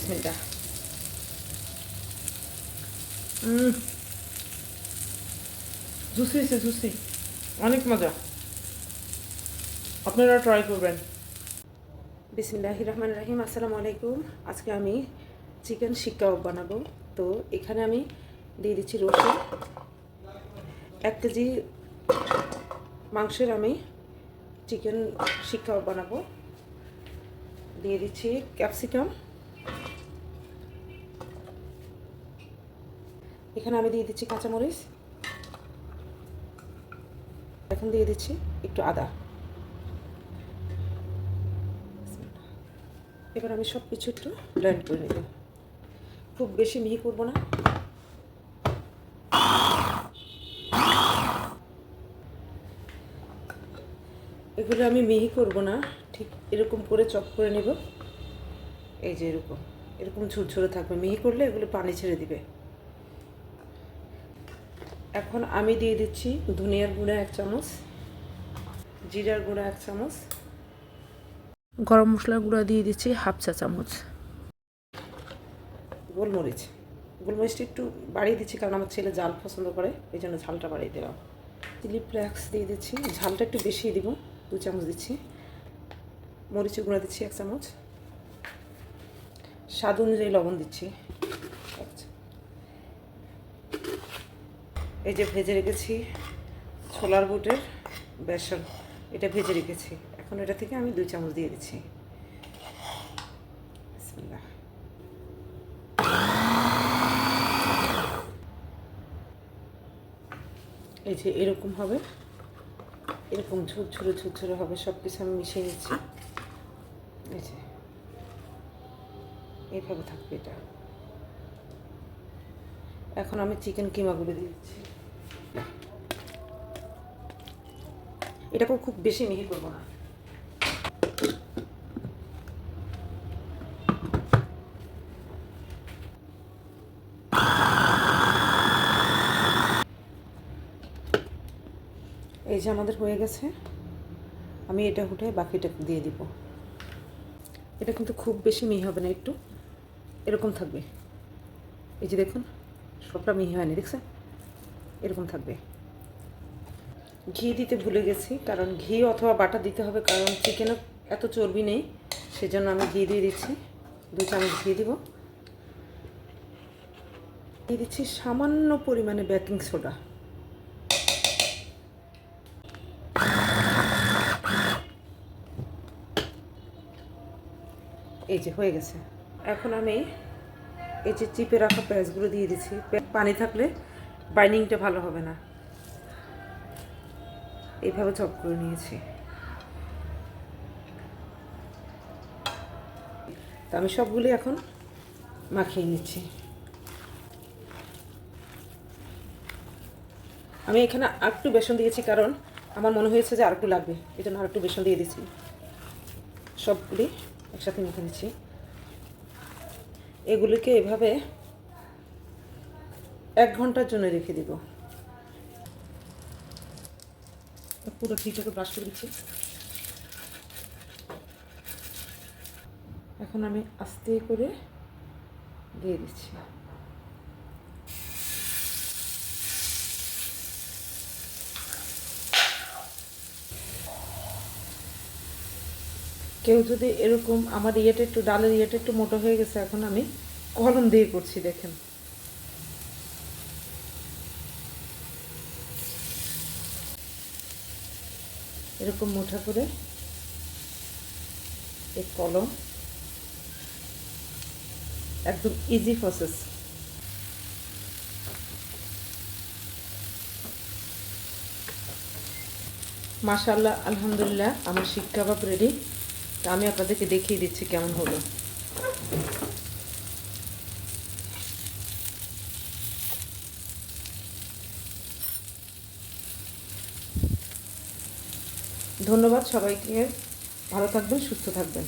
বিসমিল্লাহ। জুসি আছে, জুসি, অনেক মজা, আপনারা ট্রাই করবেন। বিসমিল্লাহির রহমানির রহিম। আসসালামু আলাইকুম। আজকে আমি চিকেন শিক কাবাব বানাবো। তো এখানে আমি দিয়ে দিচ্ছি রসুন। 1 কেজি মাংসের আমি চিকেন শিক কাবাব বানাবো। দিয়ে দিচ্ছি ক্যাপসিকাম। এখানে আমি দিয়ে দিচ্ছি কাঁচামরিচ। এখন দিয়ে দিচ্ছি একটু আদা। এবার আমি সব কিছু একটু ব্লেন্ড করে নেব। খুব বেশি মিহি করবো না। এগুলো আমি মিহি করব না, ঠিক এরকম করে চপ করে নেব। এই যে এরকম এরকম ঝুরঝুরে থাকবে। মিহি করলে এগুলো পানি ছেড়ে দিবে। এখন আমি দিয়ে দিচ্ছি ধনিয়ার গুঁড়া 1 চামচ, জিরার গুঁড়া 1 চামচ, গরম মশলার গুঁড়া দিয়ে দিচ্ছি 1/2 চা চামচ, গোলমরিচটা একটু বাড়িয়ে দিচ্ছি কারণ আমার ছেলে ঝাল পছন্দ করে, এই জন্য ঝালটা বাড়িয়ে দিলাম। চিলি ফ্লেক্স দিয়ে দিচ্ছি, ঝালটা একটু বেশি দিব, 2 চামচ দিচ্ছি। মরিচের গুঁড়া দিচ্ছি 1 চামচ, স্বাদ অনুযায়ী লবণ দিচ্ছি। এই যে ভেজে রেখেছি ছোলার বুটের বেসন, এটা ভেজে রেখেছি। এখন এটা থেকে আমি 2 চামচ দিয়ে দিচ্ছি। বিসমিল্লাহ। এই যে এরকম হবে, এরকম ঝুরঝুরে হবে। সব কিছু আমি মিশিয়ে নিচ্ছি। এই যে এইভাবে থাকবে এটা। এখন আমি চিকেন কিমাগুলো দিয়ে দিচ্ছি। এটাকেও খুব বেশি মিহি করবো না। এই যে আমাদের হয়ে গেছে। আমি এটা উঠে বাকিটা দিয়ে দিব। এটা কিন্তু খুব বেশি মিহি হবে না, একটু এরকম থাকবে। এই যে দেখুন সবটা মিহি হয়নি, দেখছেন? এরকম থাকবে। ঘি দিতে ভুলে গেছি, কারণ ঘি অথবা বাটার দিতে হবে, কারণ চিকেনে এত চর্বি নেই, সেজন্য আমি ঘি দিয়ে দিচ্ছি। 2 চামচ ঘি দিব। দিয়ে দিচ্ছি সামান্য পরিমাণে বেকিং সোডা। এই যে হয়ে গেছে। এখন আমি এই যে চিপে রাখা পেঁয়াজগুলো দিয়ে দিচ্ছি। পানি থাকলে বাইন্ডিংটা ভালো হবে না। এইভাবে চপ করে নিয়েছি। তো আমি সবগুলি এখন মাখিয়ে নিচ্ছি। আমি এখানে আরেকটু বেসন দিয়েছি, কারণ আমার মনে হয়েছে যে আরেকটু লাগবে, এই জন্য আরেকটু বেসন দিয়ে দিচ্ছি। সবগুলি একসাথে মেখে নিচ্ছি। এগুলিকে এভাবে 1 ঘন্টার জন্য রেখে দিব। পুরো ঘিটাকে ব্রাশ করে দিচ্ছি। এখন আমি আস্তে করে দিয়ে দিচ্ছি। কেউ যদি এরকম, আমার ইয়েটা একটু ডালের ইয়েটা একটু মোটা হয়ে গেছে, এখন আমি কলম দিয়ে করছি, দেখেন। এরকম মোটা করে এই কলম, একদম ইজি প্রসেস। মাশাআল্লাহ, আলহামদুলিল্লাহ, আমার শিক কাবাব রেডি। তা আমি আপনাদেরকে দেখিয়ে দিচ্ছি কেমন হলো। ধন্যবাদ সবাইকে। ভালো থাকবেন, সুস্থ থাকবেন।